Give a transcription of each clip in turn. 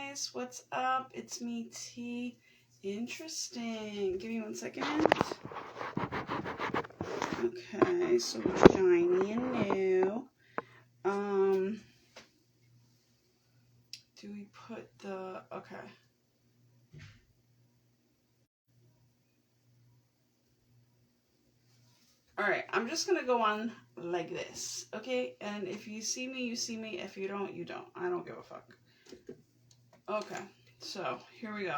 guys, what's up? It's me, T. Interesting. Give me 1 second. Okay, so shiny and new. Do we put the, okay. Alright, I'm just gonna go on like this, okay? And if you see me, you see me. If you don't, you don't. I don't give a fuck. Okay, so here we go.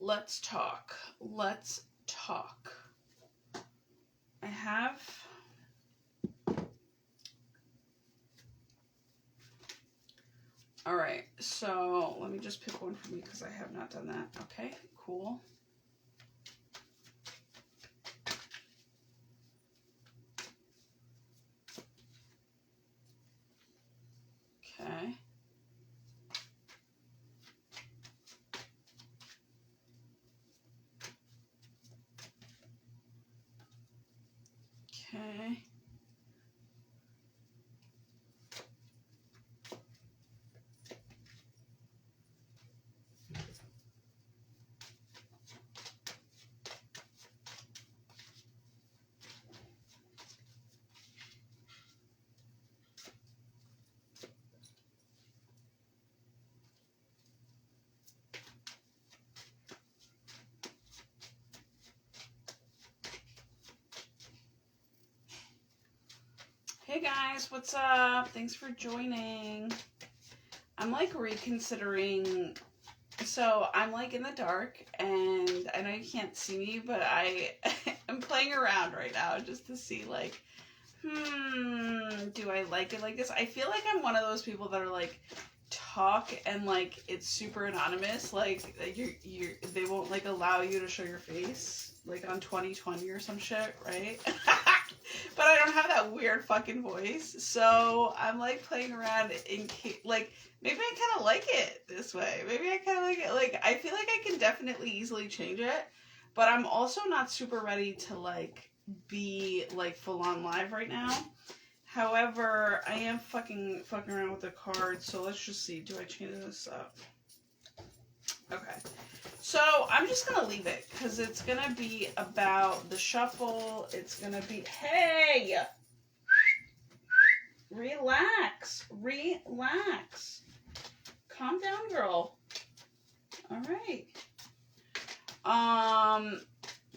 Let's talk. Let's talk. I have all right, so let me just pick one for me because I have not done that. Okay, cool. Okay. Okay. Hey guys, what's up? Thanks for joining. I'm like reconsidering. So I'm like in the dark and I know you can't see me, but I am playing around right now just to see like, do I like it like this? I feel like I'm one of those people that are like talk and like it's super anonymous, like they won't like allow you to show your face like on 2020 or some shit, right? But I don't have that weird fucking voice, so I'm like playing around in case, like maybe I kind of like it this way. Maybe I kind of like it. Like I feel like I can definitely easily change it, but I'm also not super ready to like be like full on live right now. However, I am fucking around with the cards, so let's just see. Do I change this up? Okay. So I'm just going to leave it because it's going to be about the shuffle. It's going to be, hey, relax, calm down, girl. All right.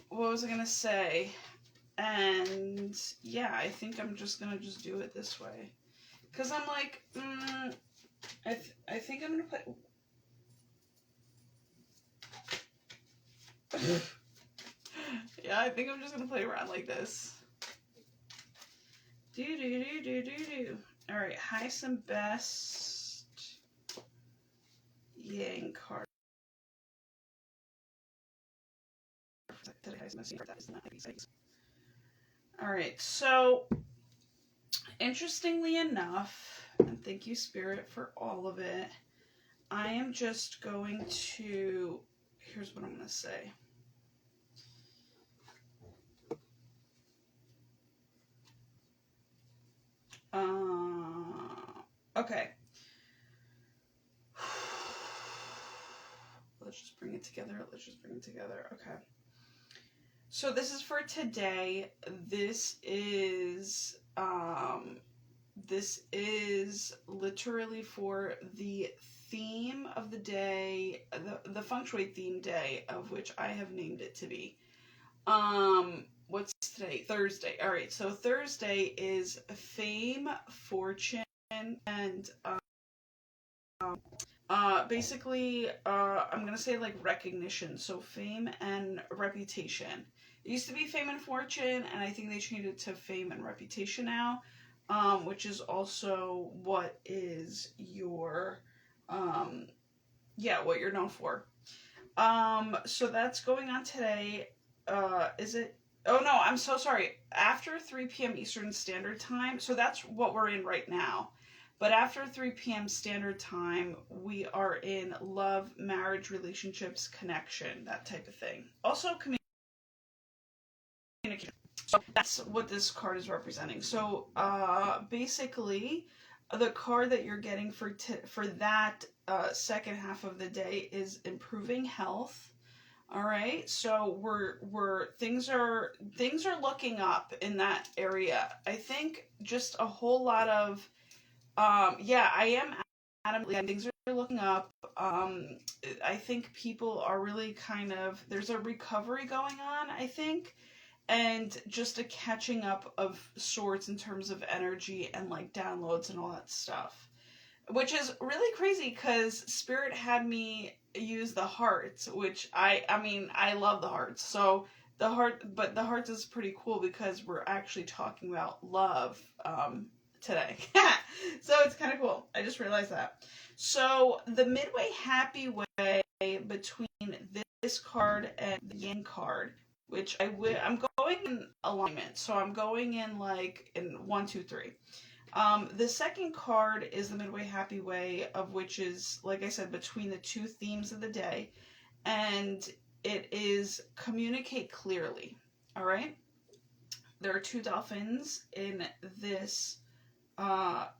What was I going to say? And yeah, I think I'm just going to just do it this way. Because I'm like, I think I'm going to play... Yeah, I think I'm just gonna play around like this. All right, highest and best Yang card. All right, so interestingly enough, and thank you, Spirit, for all of it. I am just going to. Here's what I'm gonna say. Okay. Let's just bring it together. Okay. So this is for today. This is literally for the theme of the day, the feng shui theme day, of which I have named it to be. What's today? Thursday. All right. So Thursday is fame, fortune, and basically, I'm gonna say like recognition. So fame and reputation. It used to be fame and fortune, and I think they changed it to fame and reputation now, which is also what is your, what you're known for. So that's going on today. Is it? Oh no, I'm so sorry. After 3 p.m. Eastern Standard Time, so that's what we're in right now. But after 3 p.m. Standard Time, we are in love, marriage, relationships, connection, that type of thing. Also, communication. So that's what this card is representing. So basically, the card that you're getting for that second half of the day is improving health. All right, so we're things are looking up in that area. I think just a whole lot of yeah, I am adamantly things are looking up. I think people are really kind of there's a recovery going on, I think, and just a catching up of sorts in terms of energy and like downloads and all that stuff, which is really crazy because Spirit had me use the hearts, which I mean I love the hearts. So but the hearts is pretty cool because we're actually talking about love today. So it's kind of cool. I just realized that. So the midway happy way between this card and the Yin card, which I'm going in alignment. So I'm going in like in 1, 2, 3. The second card is the Midway Happy Way, of which is, like I said, between the two themes of the day, and it is communicate clearly. All right? There are two dolphins in this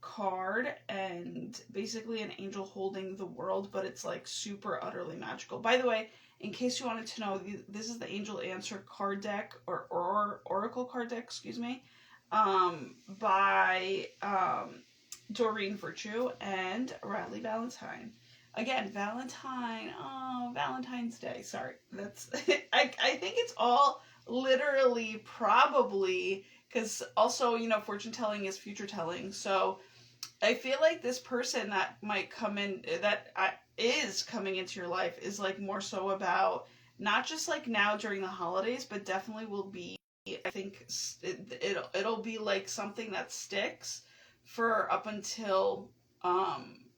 card, and basically an angel holding the world, but it's like super utterly magical. By the way, in case you wanted to know, this is the Angel Answer card deck, or Oracle card deck, excuse me, by Doreen Virtue and Radley Valentine. Again, Valentine's Day. Sorry, that's I think it's all literally probably because also fortune telling is future telling. So I feel like this person that might come in is coming into your life is like more so about not just like now during the holidays, but definitely will be. I think it'll be like something that sticks for up until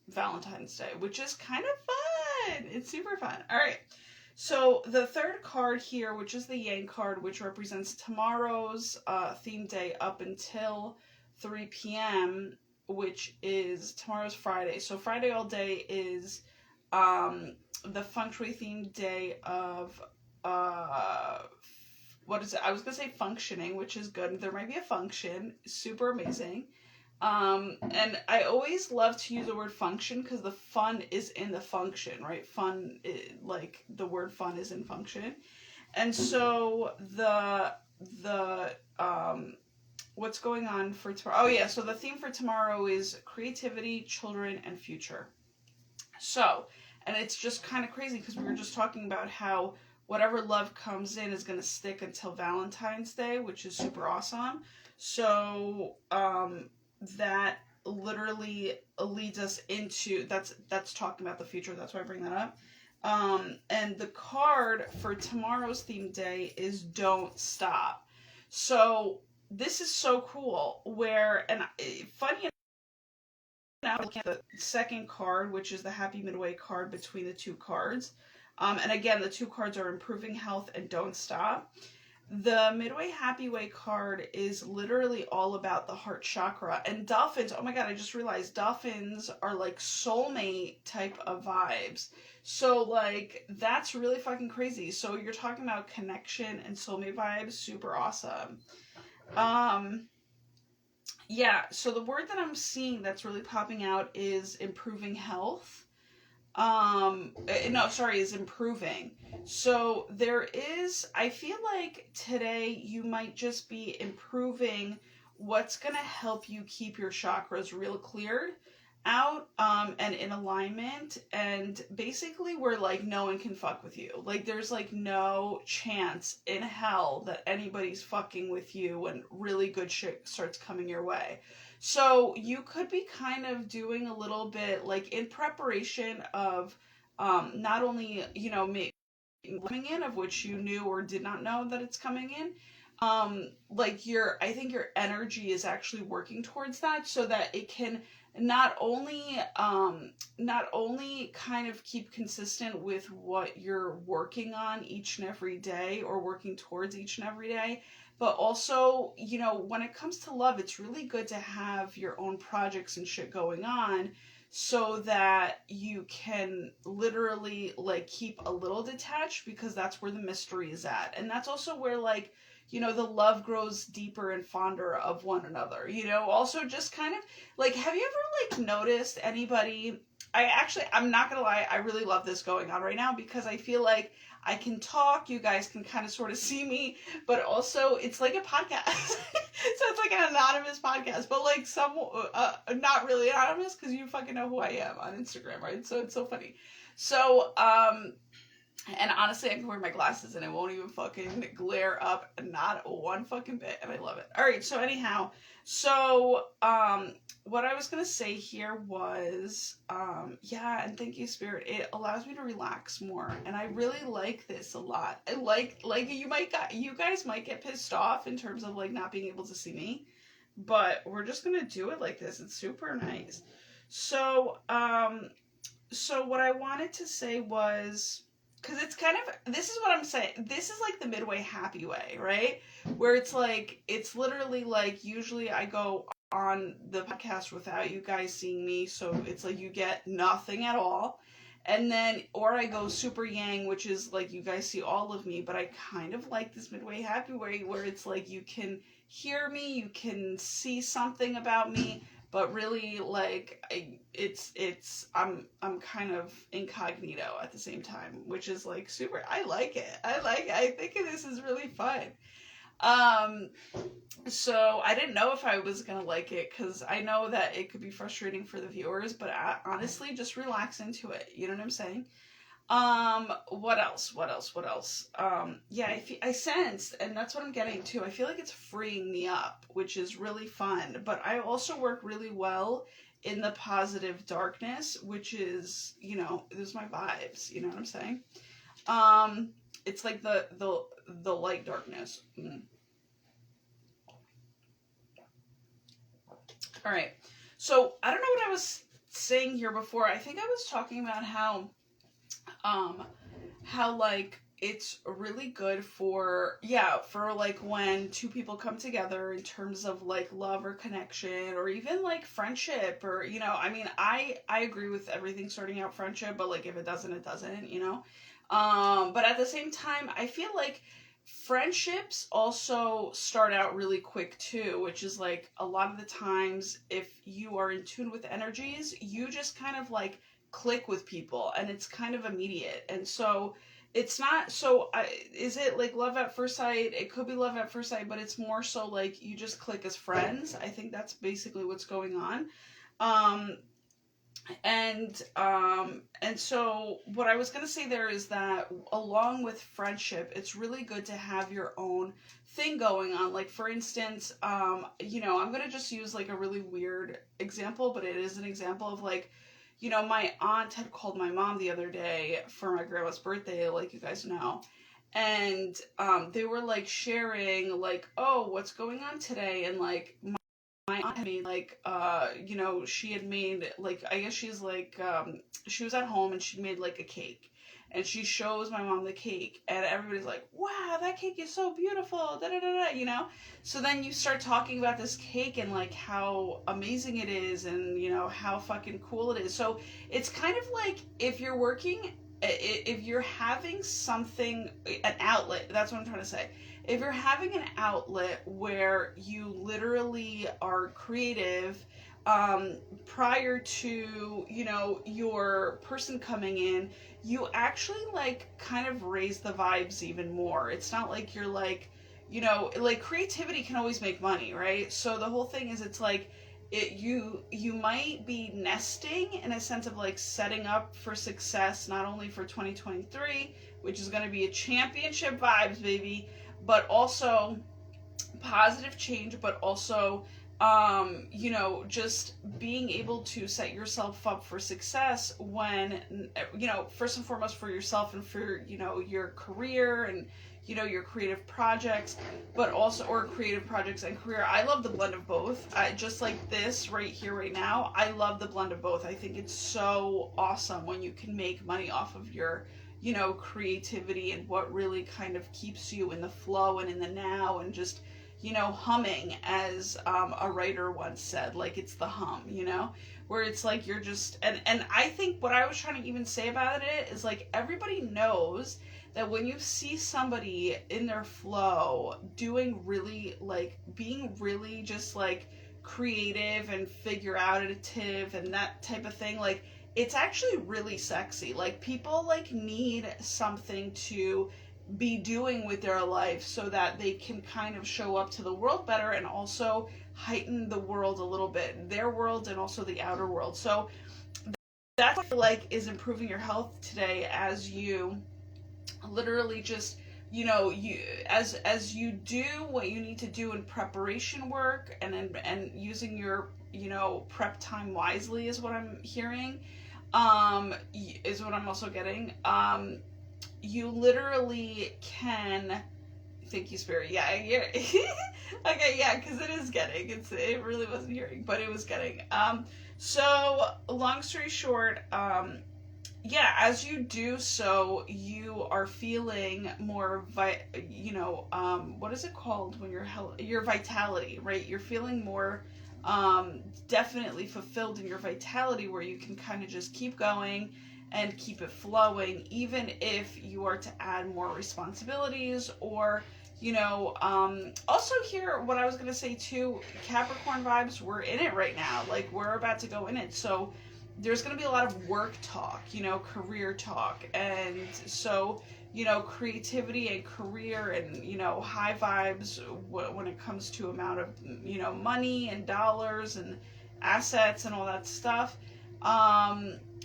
Valentine's Day, which is kind of fun. It's super fun. All right. So the third card here, which is the Yang card, which represents tomorrow's theme day up until 3 p.m., which is tomorrow's Friday. So Friday all day is the feng shui themed day of what is it? I was gonna say functioning, which is good. There might be a function, super amazing. And I always love to use the word function because the fun is in the function, right? Fun, like the word fun is in function. And so the what's going on for tomorrow? Oh yeah, so the theme for tomorrow is creativity, children, and future. So, and it's just kind of crazy because we were just talking about how whatever love comes in is going to stick until Valentine's Day, which is super awesome. So, that literally leads us into that's talking about the future. That's why I bring that up. And the card for tomorrow's theme day is Don't Stop. So this is so cool. Funny enough, looking at the second card, which is the Happy Midway card between the two cards. And again, the two cards are Improving Health and Don't Stop. The Midway Happy Way card is literally all about the heart chakra. And dolphins, oh my god, I just realized dolphins are like soulmate type of vibes. So like that's really fucking crazy. So you're talking about connection and soulmate vibes, super awesome. Yeah, so the word that I'm seeing that's really popping out is improving health. No, sorry, is improving. So I feel like today you might just be improving what's going to help you keep your chakras real cleared out, and in alignment, and basically where like no one can fuck with you. Like there's like no chance in hell that anybody's fucking with you when really good shit starts coming your way. So you could be kind of doing a little bit like in preparation of not only, coming in, of which you knew or did not know that it's coming in. I think your energy is actually working towards that so that it can not only kind of keep consistent with what you're working on each and every day or working towards each and every day, but also, when it comes to love, it's really good to have your own projects and shit going on so that you can literally like keep a little detached, because that's where the mystery is at. And that's also where like, the love grows deeper and fonder of one another. Also just kind of like, have you ever like noticed anybody? I'm not gonna lie, I really love this going on right now, because I feel like I can talk, you guys can kind of sort of see me, but also it's like a podcast. So it's like an anonymous podcast, but like not really anonymous, because you fucking know who I am on Instagram, right? So it's so funny. So, and honestly, I can wear my glasses and it won't even fucking glare up, not one fucking bit, and I love it. All right, so anyhow, what I was gonna say here was, yeah, and thank you, Spirit. It allows me to relax more, and I really like this a lot. I like you guys might get pissed off in terms of like not being able to see me, but we're just gonna do it like this. It's super nice. So what I wanted to say was, because it's kind of, this is what I'm saying, this is like the midway happy way, right? Where it's like, it's literally like, usually I go on the podcast without you guys seeing me, so it's like you get nothing at all. And then, or I go super yang, which is like you guys see all of me, but I kind of like this midway happy way where it's like you can hear me, you can see something about me, but really like I'm kind of incognito at the same time, which is like super. I like it. I think this is really fun. So I didn't know if I was gonna like it, because I know that it could be frustrating for the viewers, but honestly, just relax into it. You know what I'm saying? What else? Yeah, I sensed, and that's what I'm getting to. I feel like it's freeing me up, which is really fun. But I also work really well in the positive darkness, which is, this is my vibes. You know what I'm saying? It's like the light darkness. All right. So I don't know what I was saying here before. I think I was talking about how like it's really good for like when two people come together in terms of like love or connection, or even like friendship, or I mean, I agree with everything starting out friendship, but like if it doesn't, it doesn't. But at the same time, I feel like friendships also start out really quick too, which is like a lot of the times, if you are in tune with energies, you just kind of like click with people, and it's kind of immediate. And so it's not so is it like love at first sight? It could be love at first sight, but it's more so like you just click as friends. I think that's basically what's going on. And so what I was going to say there is that along with friendship, it's really good to have your own thing going on. Like, for instance, I'm going to just use like a really weird example, but it is an example of like, my aunt had called my mom the other day for my grandma's birthday, like you guys know. And they were like sharing like, oh, what's going on today? And like my aunt had made like she had made like, I guess she's like she was at home and she made like a cake, and she shows my mom the cake, and everybody's like, wow, that cake is so beautiful, da da da da. So then you start talking about this cake and like how amazing it is, and how fucking cool it is. So it's kind of like if you're having something, an outlet, that's what I'm trying to say. If you're having an outlet where you literally are creative, prior to, your person coming in, you actually like kind of raise the vibes even more. It's not like you're like, like creativity can always make money, right? So the whole thing is, it's like, you might be nesting in a sense of like setting up for success, not only for 2023, which is going to be a championship vibes, baby, but also positive change, but also just being able to set yourself up for success when, first and foremost for yourself and for, your career and, your creative projects, but also, or creative projects and career. I love the blend of both. Just like this right here, right now, I love the blend of both. I think it's so awesome when you can make money off of your, creativity and what really kind of keeps you in the flow and in the now, and just, humming, as a writer once said, like it's the hum, where it's like you're just, and I think what I was trying to even say about it is like everybody knows that when you see somebody in their flow doing really like being really just like creative and figure outative and that type of thing, like it's actually really sexy. Like people like need something to be doing with their life so that they can kind of show up to the world better and also heighten the world a little bit, their world and also the outer world. So that's what I feel like is improving your health today, as you literally just you as you do what you need to do in preparation work, and using your prep time wisely is what I'm hearing, is what I'm also getting. You literally can. Thank you, Spirit. Yeah, yeah. Okay, yeah, because it is getting. It really wasn't hearing, but it was getting. So long story short, yeah, as you do so, you are feeling more what is it called when your vitality, right? You're feeling more definitely fulfilled in your vitality, where you can kind of just keep going and keep it flowing, even if you are to add more responsibilities, or also here, what I was going to say too, Capricorn vibes, we're in it right now. Like we're about to go in it. So there's going to be a lot of work talk, career talk. And so, creativity and career and, high vibes when it comes to amount of, money and dollars and assets and all that stuff.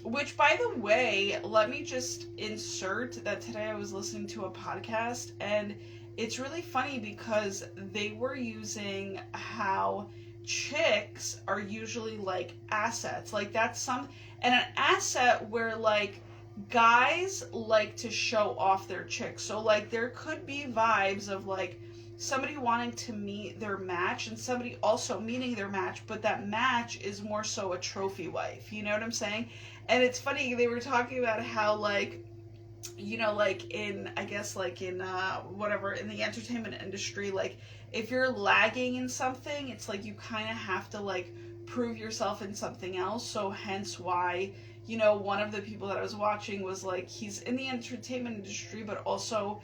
Which, by the way, let me just insert that today I was listening to a podcast, and it's really funny because they were using how chicks are usually like assets. Like that's and an asset where like guys like to show off their chicks. So like there could be vibes of like somebody wanting to meet their match and somebody also meeting their match, but that match is more so a trophy wife. You know what I'm saying? And it's funny, they were talking about how like like in, I guess, like in whatever, in the entertainment industry, like if you're lagging in something, it's like you kind of have to like prove yourself in something else. So hence why, one of the people that I was watching was like, he's in the entertainment industry, but also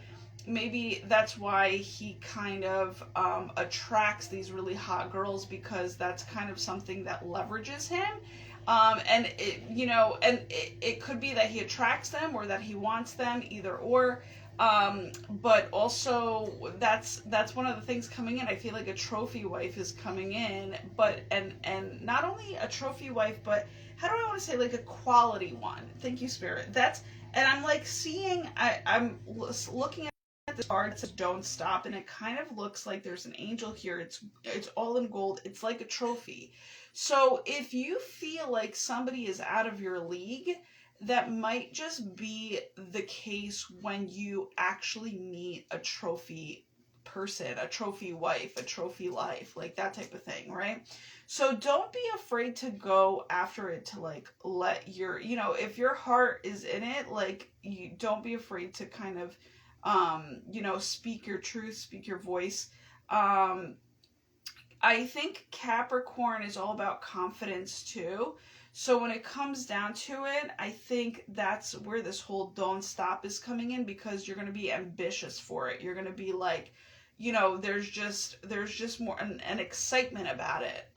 maybe that's why he kind of attracts these really hot girls, because that's kind of something that leverages him. And it could be that he attracts them or that he wants them, either or. But also that's one of the things coming in. I feel like a trophy wife is coming in, but and not only a trophy wife, but how do I want to say, like a quality one. Thank you, Spirit. And I'm like seeing, I'm looking at this card. It says "Don't Stop," and it kind of looks like there's an angel here. It's all in gold. It's like a trophy. So if you feel like somebody is out of your league, that might just be the case when you actually meet a trophy person, a trophy wife, a trophy life, like that type of thing, right? So don't be afraid to go after it, to like let your, if your heart is in it, like you don't be afraid to kind of, speak your truth, speak your voice. I think Capricorn is all about confidence too. So when it comes down to it, I think that's where this whole "don't stop" is coming in, because you're going to be ambitious for it. You're going to be like, there's just more an excitement about it.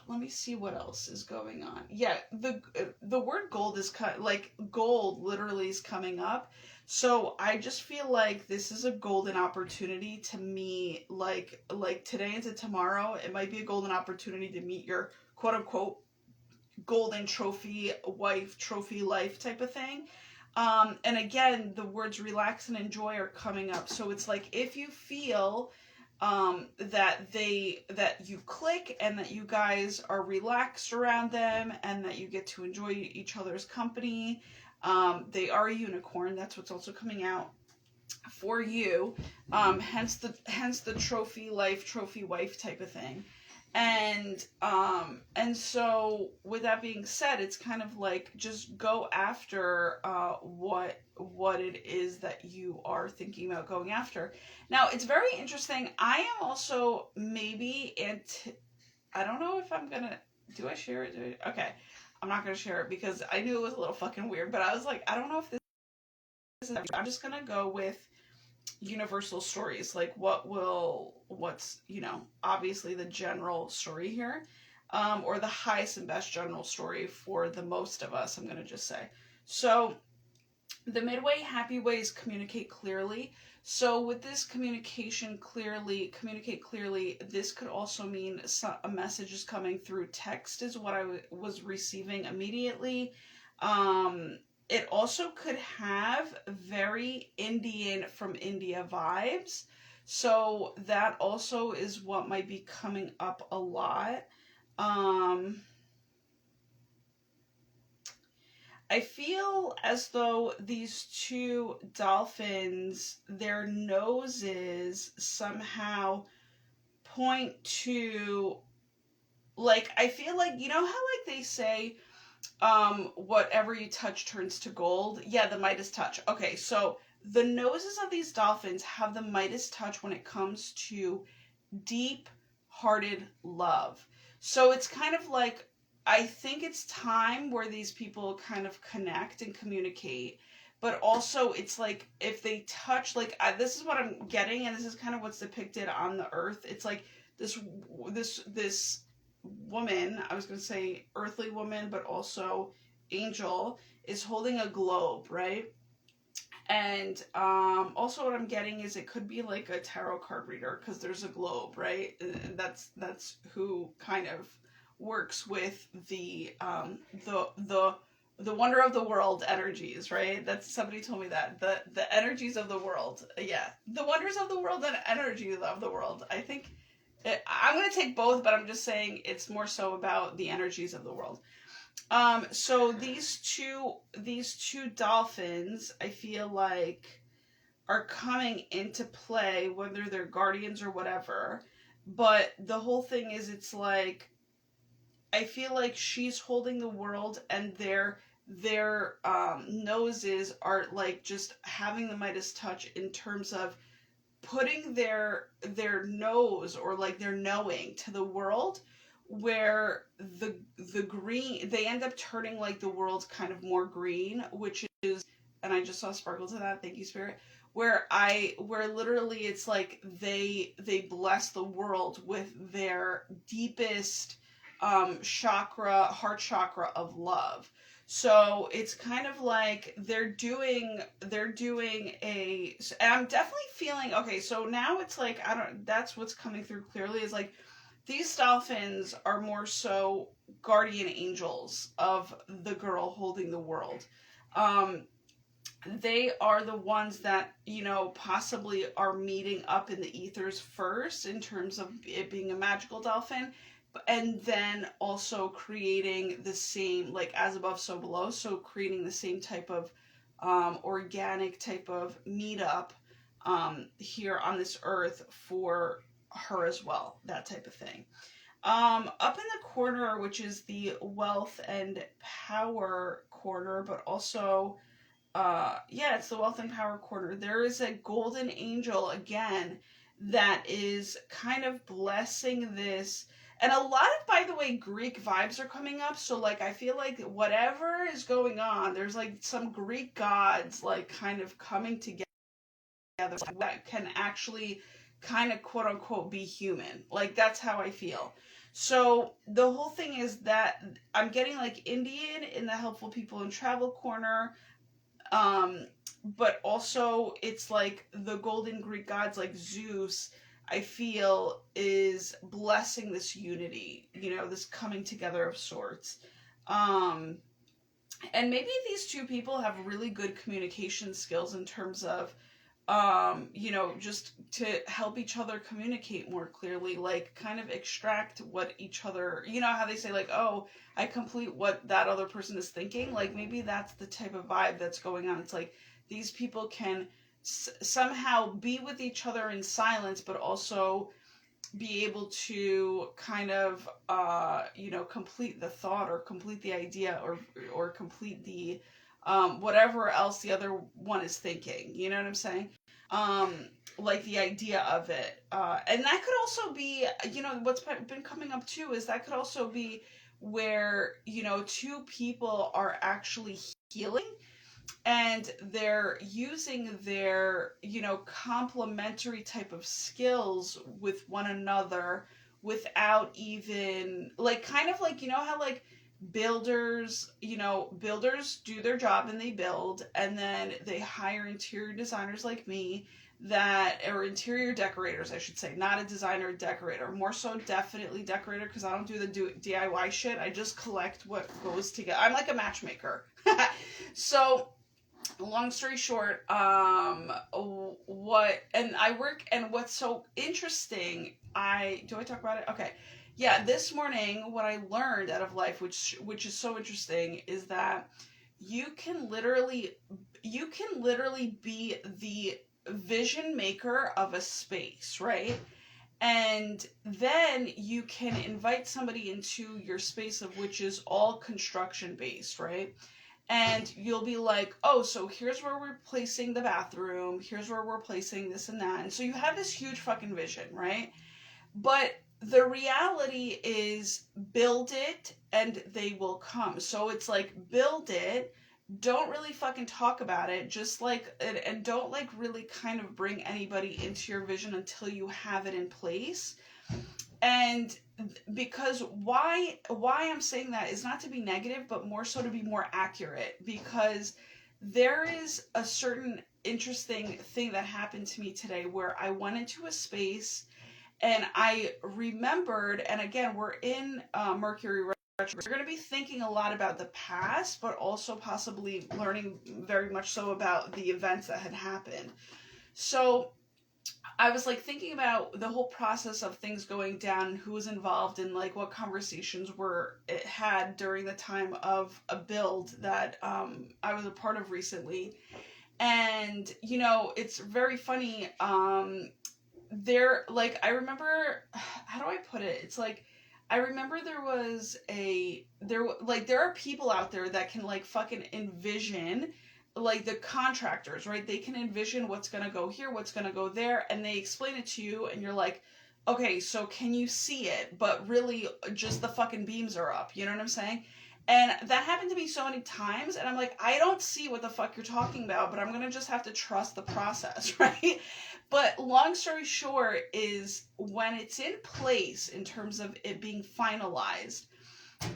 Let me see what else is going on. Yeah, the word gold is like gold literally is coming up. So I just feel like this is a golden opportunity to meet, like today into tomorrow. It might be a golden opportunity to meet your quote unquote golden trophy wife, trophy life type of thing. And again, the words relax and enjoy are coming up. So it's like if you feel that you click and that you guys are relaxed around them and that you get to enjoy each other's company. They are a unicorn. That's what's also coming out for you. Hence the trophy life, trophy wife type of thing. And so with that being said, it's kind of like just go after what it is that you are thinking about going after. Now, it's very interesting. I am also maybe I don't know if I'm gonna, do I share it? Okay, I'm not gonna share it because I knew it was a little fucking weird, but I was like, I don't know if this is, I'm just gonna go with universal stories, like what's, obviously the general story here, or the highest and best general story for the most of us, I'm going to just say. So the midway happy ways communicate clearly. So with this communicate clearly, this could also mean a message is coming through text is what I was receiving immediately. It also could have very Indian from India vibes. So that also is what might be coming up a lot. I feel as though these two dolphins, their noses somehow point to, like, I feel like, how like they say, whatever you touch turns to gold. Yeah, the Midas touch. Okay, so the noses of these dolphins have the Midas touch when it comes to deep hearted love. So it's kind of like, I think it's time where these people kind of connect and communicate, but also it's like if they touch, like, this is what I'm getting, and this is kind of what's depicted on the earth. It's like this woman, I was going to say earthly woman, but also angel, is holding a globe, right? And also what I'm getting is it could be like a tarot card reader because there's a globe, right? And that's who kind of works with the wonder of the world energies, right? That's, somebody told me that the energies of the world, yeah, the wonders of the world and energies of the world. I think I'm going to take both, but I'm just saying it's more so about the energies of the world. So these two dolphins, I feel like, are coming into play, whether they're guardians or whatever. But the whole thing is, it's like, I feel like she's holding the world, and their noses are like just having the Midas touch in terms of putting their nose, or like their knowing, to the world, where the green, they end up turning like the world kind of more green, which is, and I just saw sparkles of that, thank you, spirit, where literally it's like they bless the world with their deepest chakra, heart chakra of love. So it's kind of like they're doing a, and I'm definitely feeling, okay, so now it's like, that's what's coming through clearly, is like these dolphins are more so guardian angels of the girl holding the world. They are the ones that, possibly are meeting up in the ethers first in terms of it being a magical dolphin, and then also creating the same, like, as above so below, so creating the same type of organic type of meetup here on this earth for her as well, that type of thing. Up in the corner, which is the wealth and power corner, but also it's the wealth and power corner, there is a golden angel again that is kind of blessing this. And a lot of, by the way, Greek vibes are coming up. So, like, I feel like whatever is going on, there's, like, some Greek gods, like, kind of coming together that can actually kind of, quote-unquote, be human. Like, that's how I feel. So, the whole thing is that I'm getting, like, Indian in the helpful people in travel corner. But also, it's like the golden Greek gods, like Zeus, I feel, is blessing this unity, this coming together of sorts. And maybe these two people have really good communication skills in terms of, just to help each other communicate more clearly, like kind of extract what each other, how they say, like, oh, I complete what that other person is thinking. Like, maybe that's the type of vibe that's going on. It's like these people can somehow be with each other in silence, but also be able to kind of complete the thought or complete the idea or complete the whatever else the other one is thinking. You know what I'm saying? Um, like the idea of it, and that could also be, what's been coming up too is that could also be where two people are actually healing, and they're using their complementary type of skills with one another without even like, kind of like, how like builders do their job and they build, and then they hire interior designers like me, that or interior decorators, I should say, not a designer, decorator, more so definitely decorator, because I don't do the DIY shit. I just collect what goes together. I'm like a matchmaker. So long story short, what and I work, and what's so interesting, I talk about it? Okay. Yeah, this morning what I learned out of life, which is so interesting, is that you can literally be the vision maker of a space, right? And then you can invite somebody into your space, of which is all construction based, right? And you'll be like, oh, so here's where we're placing the bathroom, here's where we're placing this and that. And so you have this huge fucking vision, right? But the reality is, build it and they will come. So it's like, build it, don't really fucking talk about it, just like, and don't like really kind of bring anybody into your vision until you have it in place. And because why I'm saying that is not to be negative, but more so to be more accurate, because there is a certain interesting thing that happened to me today where I went into a space and I remembered, and again, we're in Mercury retro. We're going to be thinking a lot about the past, but also possibly learning very much so about the events that had happened. So I was like thinking about the whole process of things going down, and who was involved, and like what conversations were it had during the time of a build that I was a part of recently. And it's very funny. There, like, I remember, how do I put it? It's like, I remember there are people out there that can like fucking envision, like the contractors, right? They can envision what's going to go here, what's going to go there, and they explain it to you, and you're like, okay, so can you see it? But really, just the fucking beams are up. You know what I'm saying? And that happened to me so many times, and I'm like, I don't see what the fuck you're talking about, but I'm gonna just have to trust the process, right? But long story short is, when it's in place in terms of it being finalized,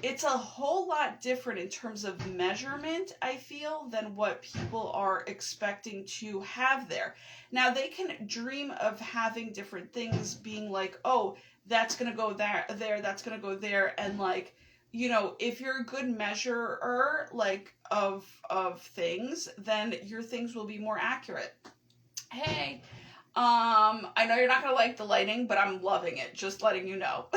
it's a whole lot different in terms of measurement, I feel, than what people are expecting to have there. Now, they can dream of having different things being like, oh, that's going to go there, that's going to go there. And like, if you're a good measurer, like, of things, then your things will be more accurate. Hey, I know you're not going to like the lighting, but I'm loving it. Just letting you know.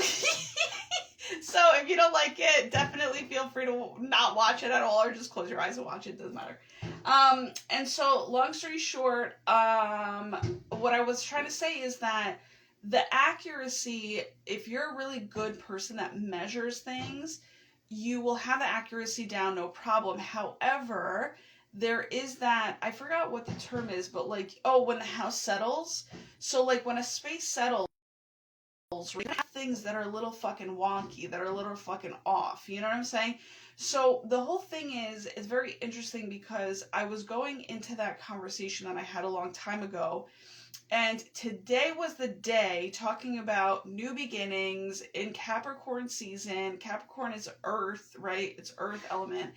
So if you don't like it, definitely feel free to not watch it at all, or just close your eyes and watch it. Doesn't matter. And so long story short, what I was trying to say is that the accuracy, if you're a really good person that measures things, you will have the accuracy down, no problem. However, there is that, I forgot what the term is, but like, when the house settles. So like when a space settles, we have things that are a little fucking wonky, that are a little fucking off. You know what I'm saying? So the whole thing is very interesting, because I was going into that conversation that I had a long time ago, and today was the day talking about new beginnings in Capricorn season. Capricorn is earth, right? It's earth element.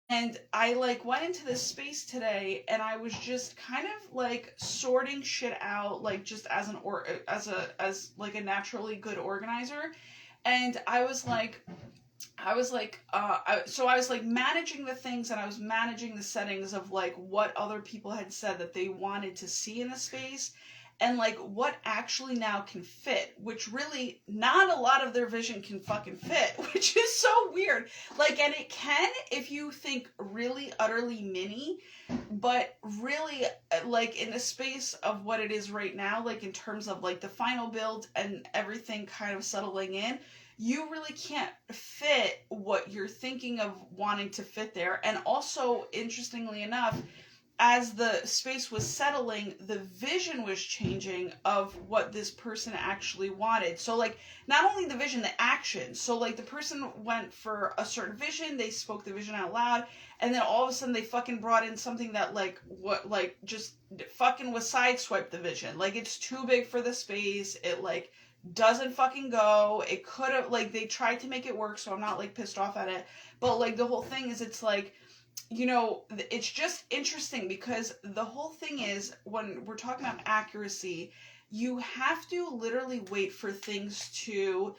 And I like went into this space today, and I was just kind of like sorting shit out, like just as as like a naturally good organizer. And I was like managing the things, and I was managing the settings of like what other people had said that they wanted to see in the space. and like what actually now can fit, which really not a lot of their vision can fucking fit, which is so weird. Like, and it can if you think really utterly mini, but really like in the space of what it is right now, like in terms of like the final build and everything kind of settling in, you really can't fit what you're thinking of wanting to fit there. And also, interestingly enough, as the space was settling, the vision was changing of what this person actually wanted. So, like, not only the vision, the action. So, like, the person went for a certain vision, they spoke the vision out loud, and then all of a sudden they fucking brought in something that, like, what, like, just fucking was sideswiped the vision. Like, it's too big for the space. It, like, doesn't fucking go. It could have, like, they tried to make it work, so I'm not, like, pissed off at it. But, like, the whole thing is, it's like, you know, it's just interesting because the whole thing is when we're talking about accuracy, you have to literally wait for things to,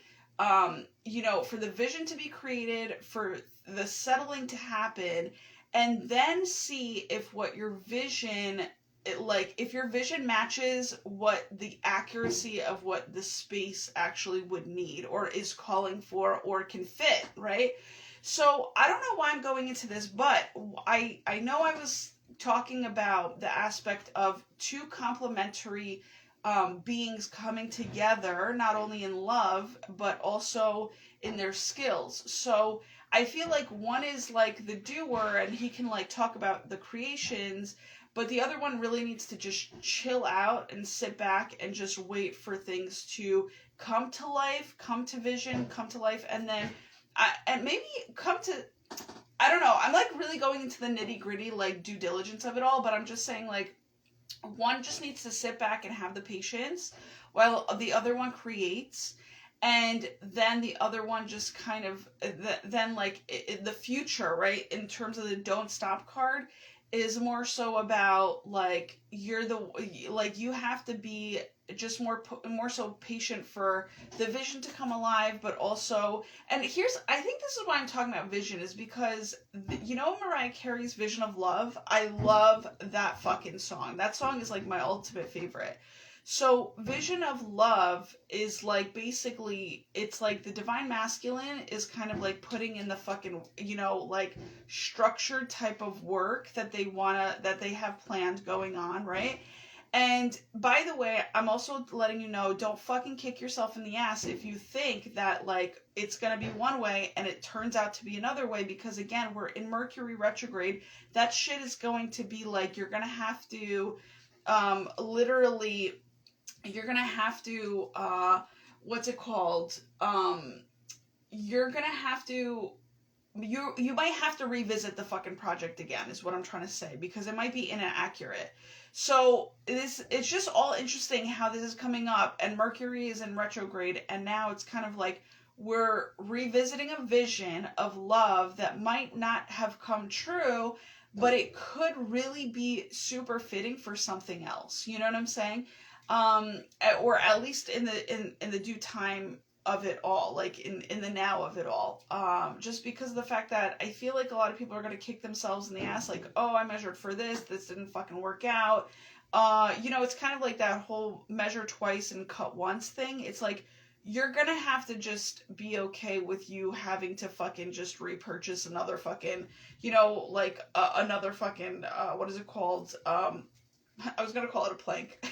you know, for the vision to be created, for the settling to happen, and then see if what your vision, like, if your vision matches what the accuracy of what the space actually would need or is calling for or can fit, right? So I don't know why I'm going into this, but I know I was talking about the aspect of two complementary beings coming together, not only in love, but also in their skills. So I feel like one is like the doer and he can like talk about the creations, but the other one really needs to just chill out and sit back and just wait for things to come to life, come to vision, come to life, and then and maybe come to, I don't know, I'm like really going into the nitty gritty like due diligence of it all, but I'm just saying like one just needs to sit back and have the patience while the other one creates, and then the other one just kind of then like the future, right, in terms of the don't stop card is more so about like you're the, like you have to be just more so patient for the vision to come alive, but also, and here's, I think this is why I'm talking about vision, is because you know Mariah Carey's Vision of Love, I love that fucking song. That song is like my ultimate favorite. So Vision of Love is like basically, it's like the divine masculine is kind of like putting in the fucking, you know, like structured type of work that they have planned going on, right? And by the way, I'm also letting you know, don't fucking kick yourself in the ass if you think that like it's going to be one way and it turns out to be another way, because again, we're in Mercury retrograde. That shit is going to be like, you're going to have to literally, you're going to have to what's it called? You're going to have to, you might have to revisit the fucking project again, is what I'm trying to say, because it might be inaccurate. So it's just all interesting how this is coming up, and Mercury is in retrograde, and now it's kind of like we're revisiting a vision of love that might not have come true, but it could really be super fitting for something else. You know what I'm saying? Or at least in the due time of it all, like in the now of it all. Just because of the fact that I feel like a lot of people are going to kick themselves in the ass, like, oh, I measured for this didn't fucking work out. You know, it's kind of like that whole measure twice and cut once thing. It's like, you're going to have to just be okay with you having to fucking just repurchase another fucking, you know, like another fucking, what is it called? I was gonna call it a plank.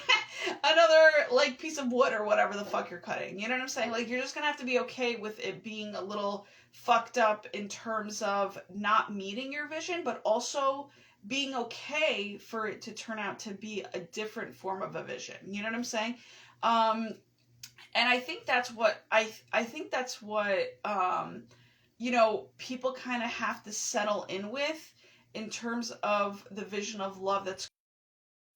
Another like piece of wood or whatever the fuck you're cutting. You know what I'm saying? Like, you're just gonna have to be okay with it being a little fucked up in terms of not meeting your vision, but also being okay for it to turn out to be a different form of a vision. You know what I'm saying? And I think that's what I think that's what you know, people kind of have to settle in with in terms of the vision of love that's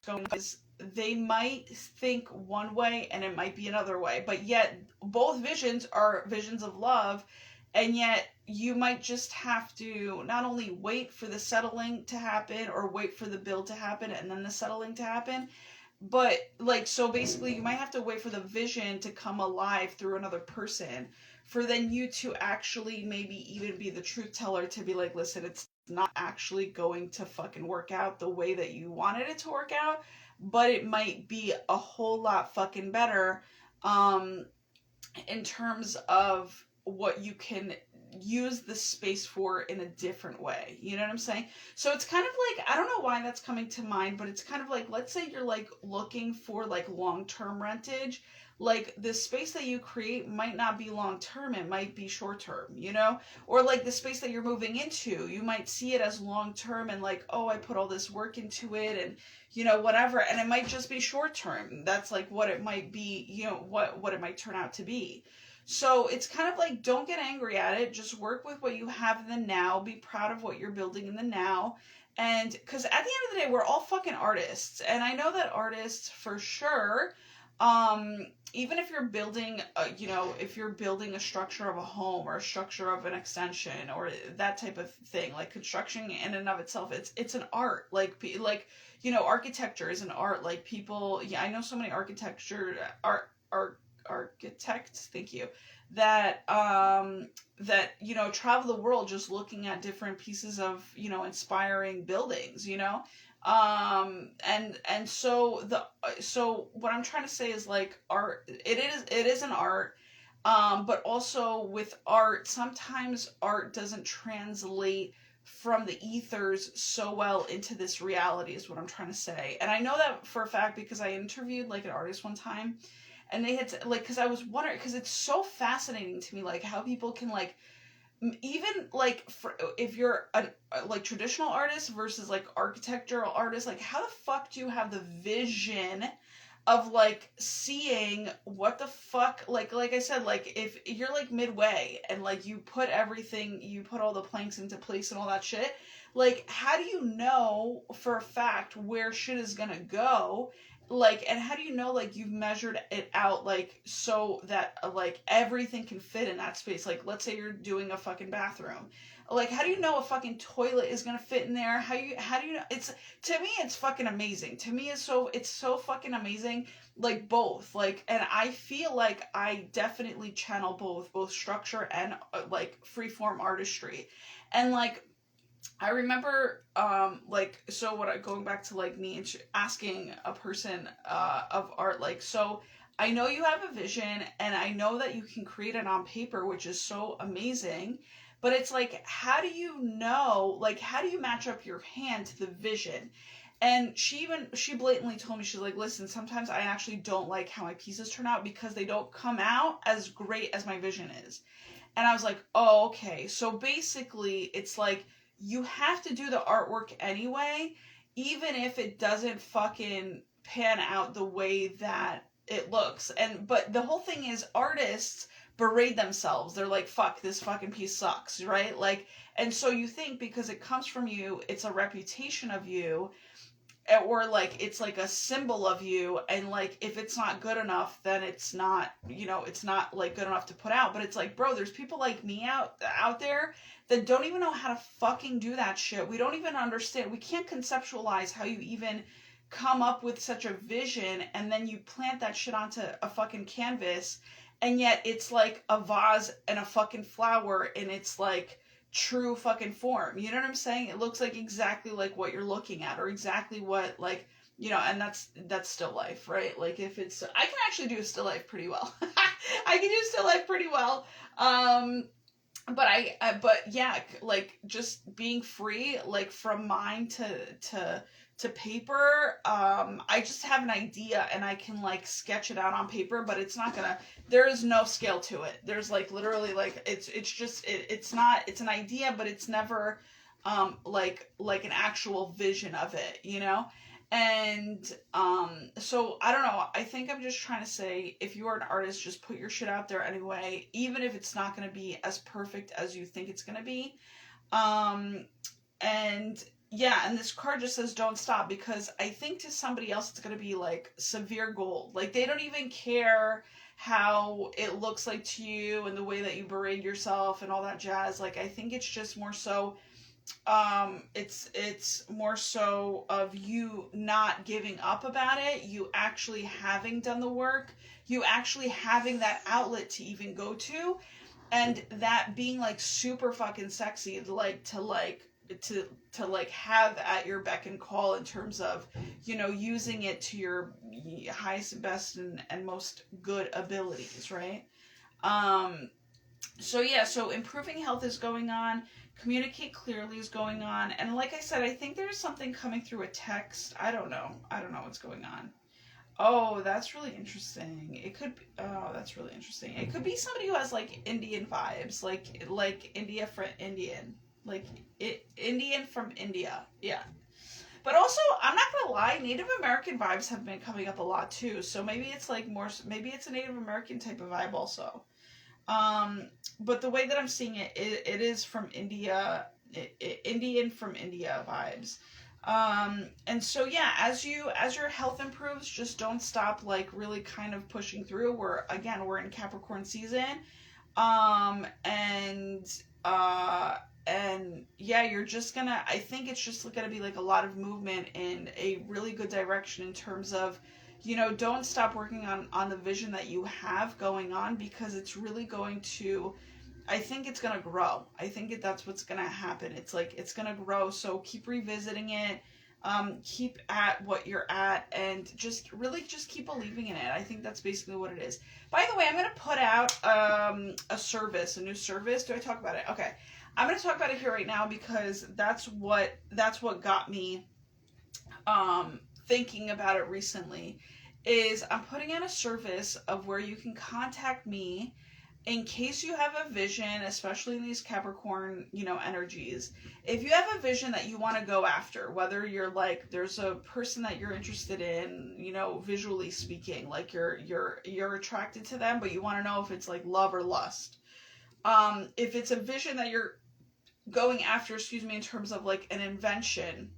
going, is they might think one way and it might be another way, but yet both visions are visions of love, and yet you might just have to not only wait for the settling to happen or wait for the build to happen and then the settling to happen, but like, so basically you might have to wait for the vision to come alive through another person for then you to actually maybe even be the truth teller to be like, listen, it's not actually going to fucking work out the way that you wanted it to work out, but it might be a whole lot fucking better in terms of what you can use the space for in a different way. You know what I'm saying? So it's kind of like, I don't know why that's coming to mind, but it's kind of like, let's say you're like looking for like long-term rentage. Like the space that you create might not be long-term, it might be short-term, you know? Or like the space that you're moving into, you might see it as long-term and like, oh, I put all this work into it and, you know, whatever. And it might just be short-term. That's like what it might be, you know, what it might turn out to be. So it's kind of like, don't get angry at it. Just work with what you have in the now. Be proud of what you're building in the now. And because at the end of the day, we're all fucking artists. And I know that artists for sure, even if you're building, you know, if you're building a structure of a home or a structure of an extension or that type of thing, like construction in and of itself, it's an art. Like, you know, architecture is an art. Like people, yeah, I know so many architects, thank you, that that, you know, travel the world just looking at different pieces of, you know, inspiring buildings, you know. And so what I'm trying to say is like art, it is an art, but also with art, sometimes art doesn't translate from the ethers so well into this reality is what I'm trying to say. And I know that for a fact because I interviewed like an artist one time, and they had like, because I was wondering, because it's so fascinating to me, like how people can like, even like if you're a like traditional artist versus like architectural artist, like how the fuck do you have the vision of like seeing what the fuck, like I said, like if you're like midway and like you put all the planks into place and all that shit, like how do you know for a fact where shit is gonna go? Like, and how do you know like you've measured it out like so that like everything can fit in that space? Like let's say you're doing a fucking bathroom, like how do you know a fucking toilet is gonna fit in there? How do you know? It's, to me it's fucking amazing. To me it's so fucking amazing. Like both, like, and I feel like I definitely channel both structure and like freeform artistry. And like I remember, like, so going back to like me asking a person, of art, like, so I know you have a vision and I know that you can create it on paper, which is so amazing, but it's like, how do you know, like, how do you match up your hand to the vision? And she blatantly told me, she's like, listen, sometimes I actually don't like how my pieces turn out because they don't come out as great as my vision is. And I was like, oh, okay. So basically it's like, you have to do the artwork anyway, even if it doesn't fucking pan out the way that it looks. But the whole thing is artists berate themselves. They're like, fuck, this fucking piece sucks, right? Like, and so you think because it comes from you, it's a reputation of you, or like it's like a symbol of you, and like if it's not good enough, then it's not, you know, it's not like good enough to put out. But it's like, bro, there's people like me out there that don't even know how to fucking do that shit. We don't even understand, we can't conceptualize how you even come up with such a vision and then you plant that shit onto a fucking canvas, and yet it's like a vase and a fucking flower, and it's like true fucking form. You know what I'm saying? It looks like exactly like what you're looking at, or exactly what, like, you know, and that's still life, right? Like if it's, I can actually do still life pretty well. I can do still life pretty well. But yeah, like just being free, like from mind to paper. I just have an idea and I can like sketch it out on paper, but it's not gonna, there is no scale to it. There's like literally like, it's just, it's not, it's an idea, but it's never, like an actual vision of it, you know? And, so I don't know. I think I'm just trying to say, if you are an artist, just put your shit out there anyway, even if it's not going to be as perfect as you think it's going to be. And yeah, and this card just says don't stop, because I think to somebody else it's going to be like severe gold. Like they don't even care how it looks like to you and the way that you berate yourself and all that jazz. Like I think it's just more so, it's more so of you not giving up about it, you actually having done the work, you actually having that outlet to even go to, and that being like super fucking sexy, like to like to like have at your beck and call in terms of, you know, using it to your highest and best and most good abilities, right? So yeah, so improving health is going on, communicate clearly is going on, and like I said, I think there's something coming through a text. I don't know what's going on. Oh, that's really interesting. It could be, oh, that's really interesting. It could be somebody who has like Indian vibes, like India for Indian, like Indian from India. Yeah. But also, I'm not gonna lie, Native American vibes have been coming up a lot too. So maybe it's like more, maybe it's a Native American type of vibe also. But the way that I'm seeing it, it is from India, Indian from India vibes. And so yeah, as your health improves, just don't stop like really kind of pushing through. We're in Capricorn season. And yeah, you're just gonna, I think it's just gonna be like a lot of movement in a really good direction in terms of, you know, don't stop working on the vision that you have going on, because it's really going to, I think it's going to grow. I think that's what's going to happen. It's like, it's going to grow. So keep revisiting it. Keep at what you're at, and just really just keep believing in it. I think that's basically what it is. By the way, I'm going to put out a new service. Do I talk about it? Okay. I'm going to talk about it here right now, because that's what got me thinking about it recently. Is I'm putting out a service of where you can contact me in case you have a vision, especially in these Capricorn, you know, energies. If you have a vision that you want to go after, whether you're like, there's a person that you're interested in, you know, visually speaking, like you're attracted to them, but you want to know if it's like love or lust. If it's a vision that you're going after, in terms of like an invention,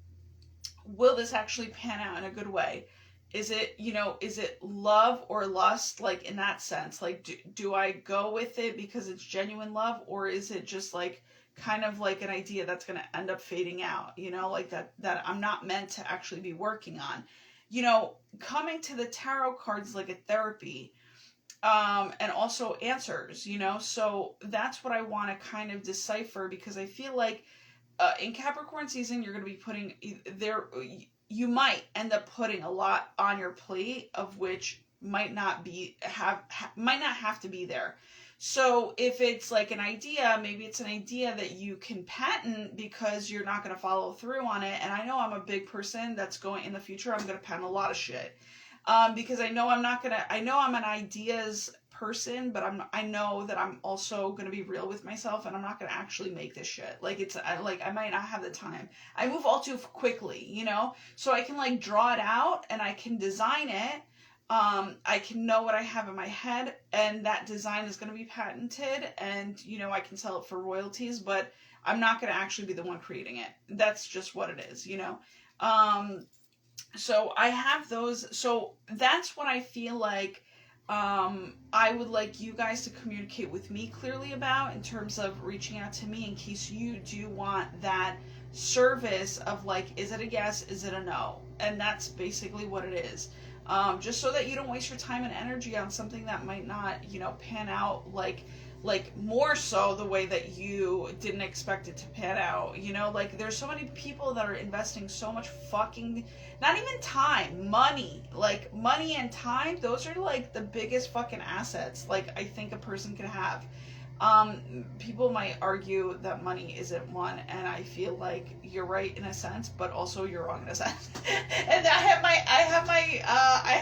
will this actually pan out in a good way? Is it, you know, is it love or lust, like in that sense? Like, do I go with it because it's genuine love, or is it just like kind of like an idea that's going to end up fading out, you know, like that I'm not meant to actually be working on? You know, coming to the tarot cards like a therapy, and also answers, you know, so that's what I want to kind of decipher, because I feel like in Capricorn season, you're going to be putting there, you might end up putting a lot on your plate, of which might not have to be there. So if it's like an idea, maybe it's an idea that you can patent because you're not going to follow through on it. And I know I'm a big person that's going in the future, I'm going to patent a lot of shit. Because I know I'm an ideas person, but I know that I'm also going to be real with myself, and I'm not going to actually make this shit. Like I might not have the time. I move all too quickly, you know? So I can like draw it out and I can design it. I can know what I have in my head, and that design is going to be patented, and, you know, I can sell it for royalties, but I'm not going to actually be the one creating it. That's just what it is, you know? So I have those. So that's what I feel like I would like you guys to communicate with me clearly about, in terms of reaching out to me in case you do want that service of like, is it a yes, is it a no? And that's basically what it is. Just so that you don't waste your time and energy on something that might not, you know, pan out like more so the way that you didn't expect it to pan out, you know? Like, there's so many people that are investing so much fucking, not even time, money. Like, money and time, those are like the biggest fucking assets, like, I think a person can have. People might argue that money isn't one, and I feel like you're right in a sense, but also you're wrong in a sense. And I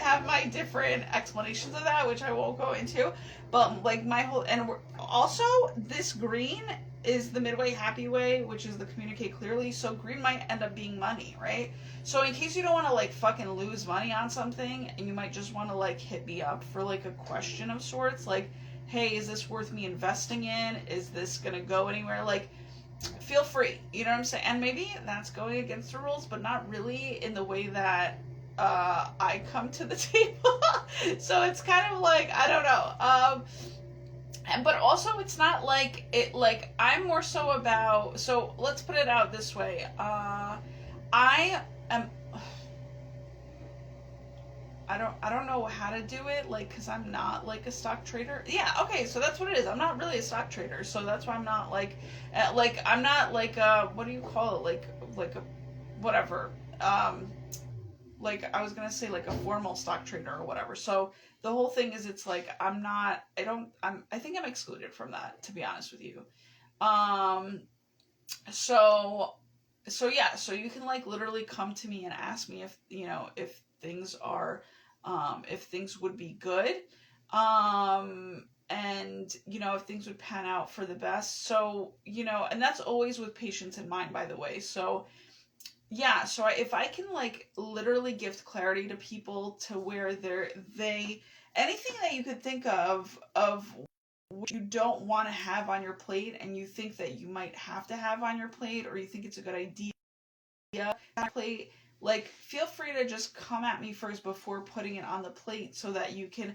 have my different explanations of that, which I won't go into. But like my whole, and also this green is the midway happy way, which is the communicate clearly. So green might end up being money, right? So in case you don't want to like fucking lose money on something, and you might just want to like hit me up for like a question of sorts, like, hey, is this worth me investing in? Is this gonna go anywhere? Like, feel free, you know what I'm saying? And maybe that's going against the rules, but not really in the way that I come to the table. So it's kind of like, I don't know. But also it's not like it, like I'm more so about, so let's put it out this way. I I don't know how to do it, like, because I'm not like a stock trader. Yeah, okay, so that's what it is. I'm not really a stock trader, so that's why I'm not like I'm not like what do you call it, like a whatever, like I was gonna say like a formal stock trader or whatever. So the whole thing is, it's like I'm not, I think I'm excluded from that, to be honest with you. Um, so yeah, so you can like literally come to me and ask me if, if things are, if things would be good, and if things would pan out for the best. So, and that's always with patience in mind, by the way. So yeah, so if I can like literally give clarity to people to where they anything that you could think of what you don't want to have on your plate, and you think that you might have to have on your plate, or you think it's a good idea on your plate, like, feel free to just come at me first before putting it on the plate, so that you can,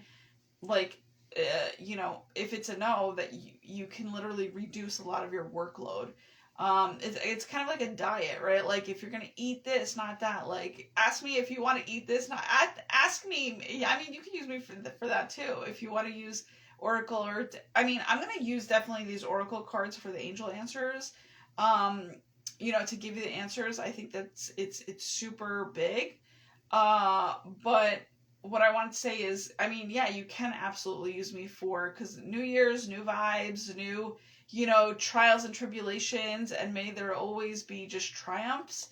like, if it's a no, that you can literally reduce a lot of your workload. It's kind of like a diet, right? Like, if you're gonna eat this, not that. Like, ask me if you want to eat this, not ask me. I mean, you can use me for that too. If you want to use Oracle, or I mean, I'm gonna use definitely these Oracle cards for the angel answers. Um, to give you the answers. I think that's it's super big. But what I want to say is, I mean, yeah, you can absolutely use me for, because New Year's, new vibes, new, trials and tribulations, and may there always be just triumphs.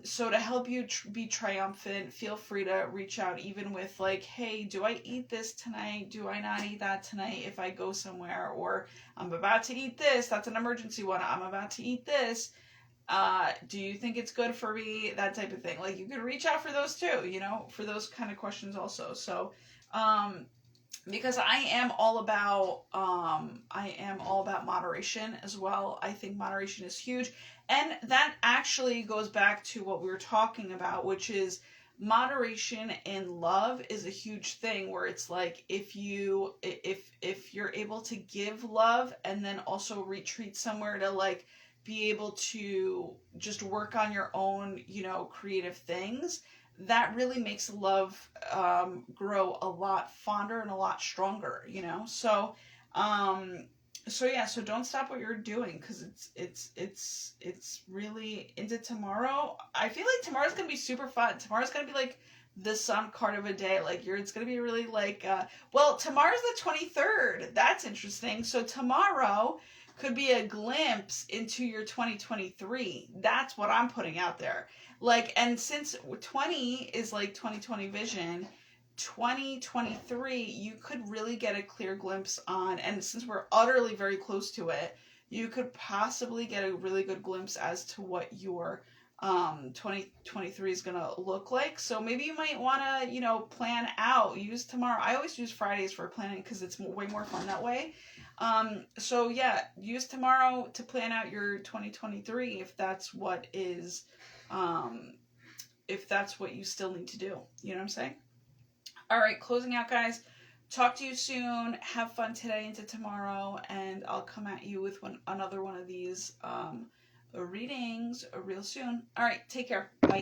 So to help you be triumphant, feel free to reach out, even with like, hey, do I eat this tonight? Do I not eat that tonight if I go somewhere? Or I'm about to eat this. That's an emergency one. I'm about to eat this. Do you think it's good for me? That type of thing. Like, you could reach out for those too, for those kind of questions also. So, because I am all about moderation as well. I think moderation is huge. And that actually goes back to what we were talking about, which is moderation in love is a huge thing, where it's like, if you're able to give love and then also retreat somewhere to like be able to just work on your own, creative things, that really makes love grow a lot fonder and a lot stronger, so yeah, so don't stop what you're doing, because it's really into tomorrow. I feel like tomorrow's gonna be super fun. Tomorrow's gonna be like the sun card of a day. Like, it's gonna be really like, well, tomorrow's the 23rd. That's interesting. So tomorrow could be a glimpse into your 2023. That's what I'm putting out there. Like, and since 20 is like 2020 vision, 2023, you could really get a clear glimpse on, and since we're utterly very close to it, you could possibly get a really good glimpse as to what your 2023 is going to look like. So maybe you might want to, plan out, use tomorrow. I always use Fridays for planning because it's way more fun that way. So yeah, use tomorrow to plan out your 2023 if that's what is, if that's what you still need to do. You know what I'm saying? All right, closing out, guys. Talk to you soon. Have fun today into tomorrow, and I'll come at you with another one of these readings real soon. All right, take care. Bye.